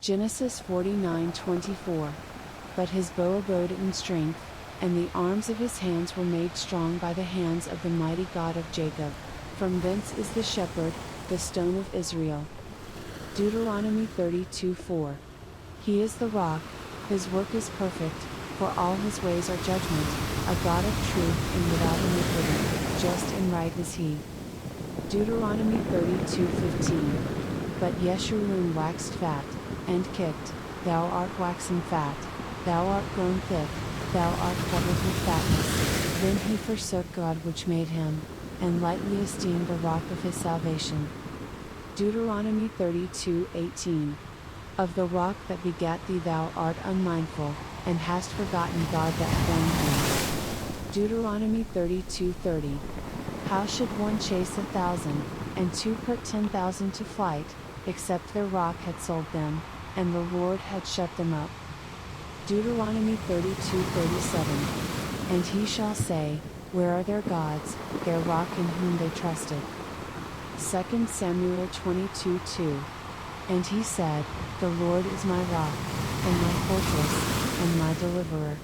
Genesis 49:24. But his bow abode in strength, and the arms of his hands were made strong by the hands of the mighty God of Jacob. From thence is the shepherd, the stone of Israel. Deuteronomy 32:4. He is the rock, his work is perfect, for all his ways are judgment, a God of truth and without iniquity, just and right is he. Deuteronomy 32:15. But Yeshurun waxed fat, and kicked, thou art waxen fat, thou art grown thick, thou art covered with fatness. Then he forsook God which made him, and lightly esteemed the rock of his salvation. Deuteronomy 32:18. Of the rock that begat thee thou art unmindful, and hast forgotten God that formed thee. Deuteronomy 32:30. How should one chase 1,000, and two put 10,000 to flight, except their rock had sold them, and the Lord had shut them up? Deuteronomy 32:37. And he shall say, where are their gods, their rock in whom they trusted? 2 Samuel 22:2. And he said, the Lord is my rock, and my fortress, and my deliverer.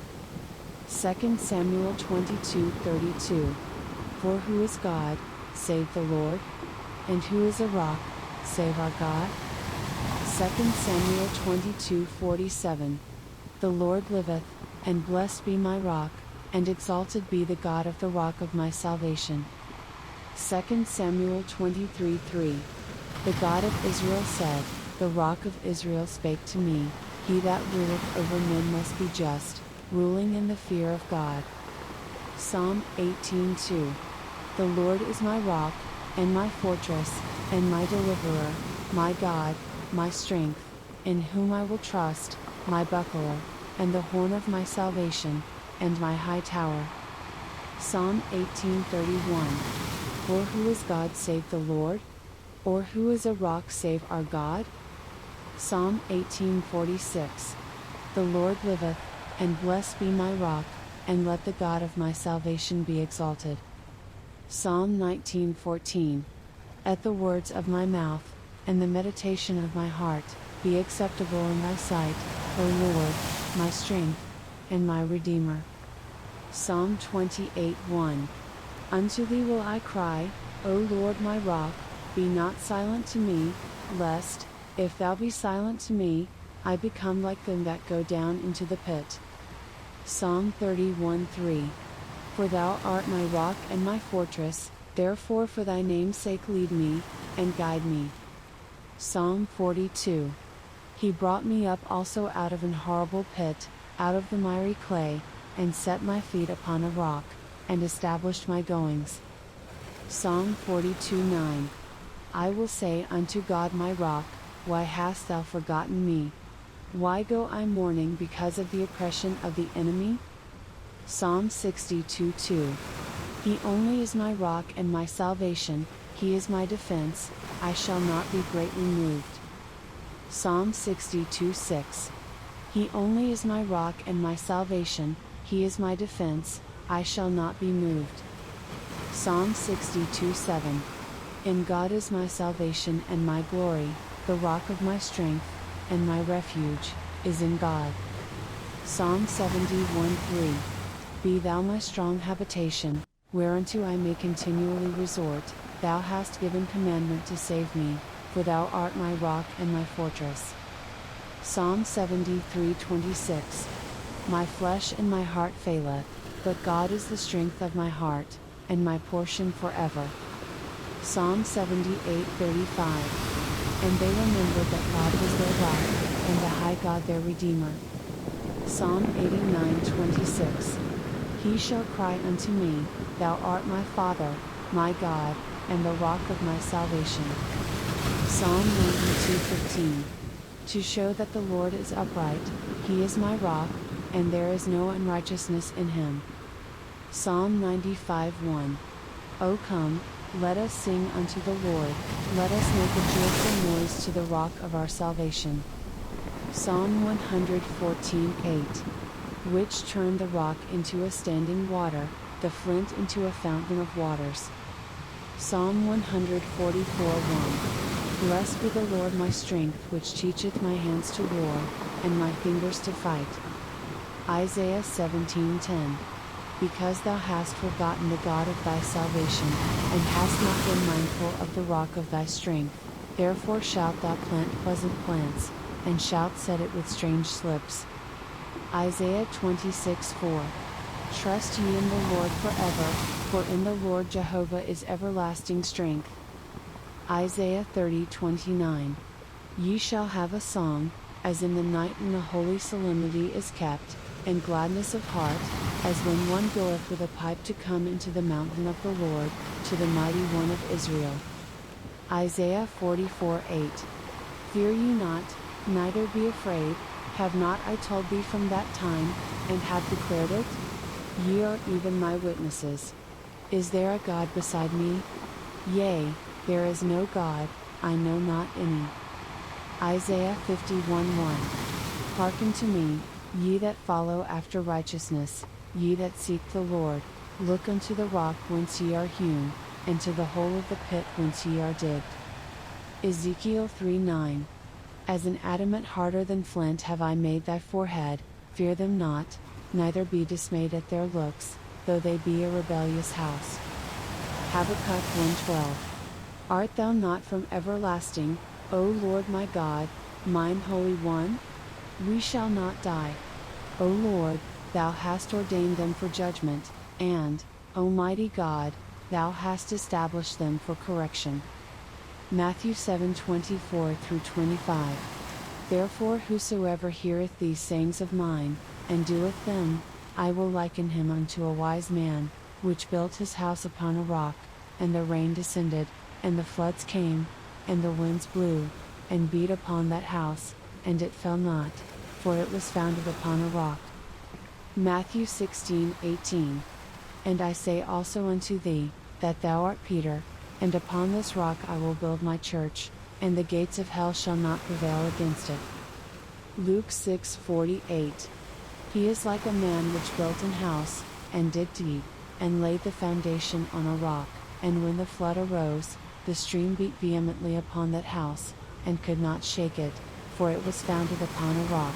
2 Samuel 22:32. For who is God, save the Lord? And who is a rock, save our God? 2 Samuel 22:47. The Lord liveth, and blessed be my rock, and exalted be the God of the rock of my salvation. 2 Samuel 23:3. The God of Israel said, the rock of Israel spake to me, he that ruleth over men must be just, ruling in the fear of God. Psalm 18:2. The Lord is my rock, and my fortress, and my deliverer, my God, my strength, in whom I will trust, my buckler, and the horn of my salvation, and my high tower. Psalm 18:31. For who is God save the Lord? Or who is a rock save our God? Psalm 18:46. The Lord liveth, and blessed be my rock, and let the God of my salvation be exalted. Psalm 19:14. At the words of my mouth, and the meditation of my heart, be acceptable in thy sight, O Lord, my strength, and my Redeemer. Psalm 28:1. Unto thee will I cry, O Lord my rock, be not silent to me, lest, if thou be silent to me, I become like them that go down into the pit. Psalm 31:3. For thou art my rock and my fortress, therefore for thy name's sake lead me, and guide me. Psalm 42. He brought me up also out of an horrible pit, out of the miry clay, and set my feet upon a rock, and established my goings. Psalm 42:9. I will say unto God my rock, why hast thou forgotten me? Why go I mourning because of the oppression of the enemy? Psalm 62:2. He only is my rock and my salvation, he is my defense, I shall not be greatly moved. Psalm 62:6. He only is my rock and my salvation, he is my defense, I shall not be moved. Psalm 62:7. In God is my salvation and my glory, the rock of my strength, and my refuge, is in God. Psalm 71:3. Be thou my strong habitation, whereunto I may continually resort, thou hast given commandment to save me, for thou art my rock and my fortress. Psalm 73:26. My flesh and my heart faileth, but God is the strength of my heart, and my portion forever. Psalm 78:35. And they remembered that God was their rock, and the high God their Redeemer. Psalm 89:26. He shall cry unto me, thou art my Father, my God, and the rock of my salvation. Psalm 92:15. To show that the Lord is upright, he is my rock, and there is no unrighteousness in him. Psalm 95:1. O come, let us sing unto the Lord, let us make a joyful noise to the rock of our salvation. Psalm 114:8. Which turned the rock into a standing water, the flint into a fountain of waters. Psalm 144:1. Blessed be the Lord my strength, which teacheth my hands to war, and my fingers to fight. Isaiah 17:10. Because thou hast forgotten the God of thy salvation, and hast not been mindful of the rock of thy strength, therefore shalt thou plant pleasant plants, and shalt set it with strange slips. Isaiah 26:4. Trust ye in the Lord forever, for in the Lord Jehovah is everlasting strength. Isaiah 30:29. Ye shall have a song, as in the night when the holy solemnity is kept, and gladness of heart, as when one goeth with a pipe to come into the mountain of the Lord, to the mighty one of Israel. Isaiah 44:8. Fear ye not, neither be afraid, have not I told thee from that time, and have declared it? Ye are even my witnesses. Is there a God beside me? Yea, there is no God, I know not any. Isaiah 51:1. Hearken to me, ye that follow after righteousness, ye that seek the Lord, look unto the rock whence ye are hewn, and to the hole of the pit whence ye are digged. Ezekiel 3:9. As an adamant harder than flint have I made thy forehead, fear them not, neither be dismayed at their looks, though they be a rebellious house. Habakkuk 1:12. Art thou not from everlasting, O Lord my God, mine Holy One? We shall not die. O Lord, thou hast ordained them for judgment, and, O mighty God, thou hast established them for correction. Matthew 7:24-25. Therefore whosoever heareth these sayings of mine, and doeth them, I will liken him unto a wise man, which built his house upon a rock, and the rain descended, and the floods came, and the winds blew, and beat upon that house, and it fell not, for it was founded upon a rock. Matthew 16:18. And I say also unto thee, that thou art Peter, and upon this rock I will build my church, and the gates of hell shall not prevail against it. Luke 6:48. He is like a man which built an house, and did deep, and laid the foundation on a rock, and when the flood arose, the stream beat vehemently upon that house, and could not shake it, for it was founded upon a rock.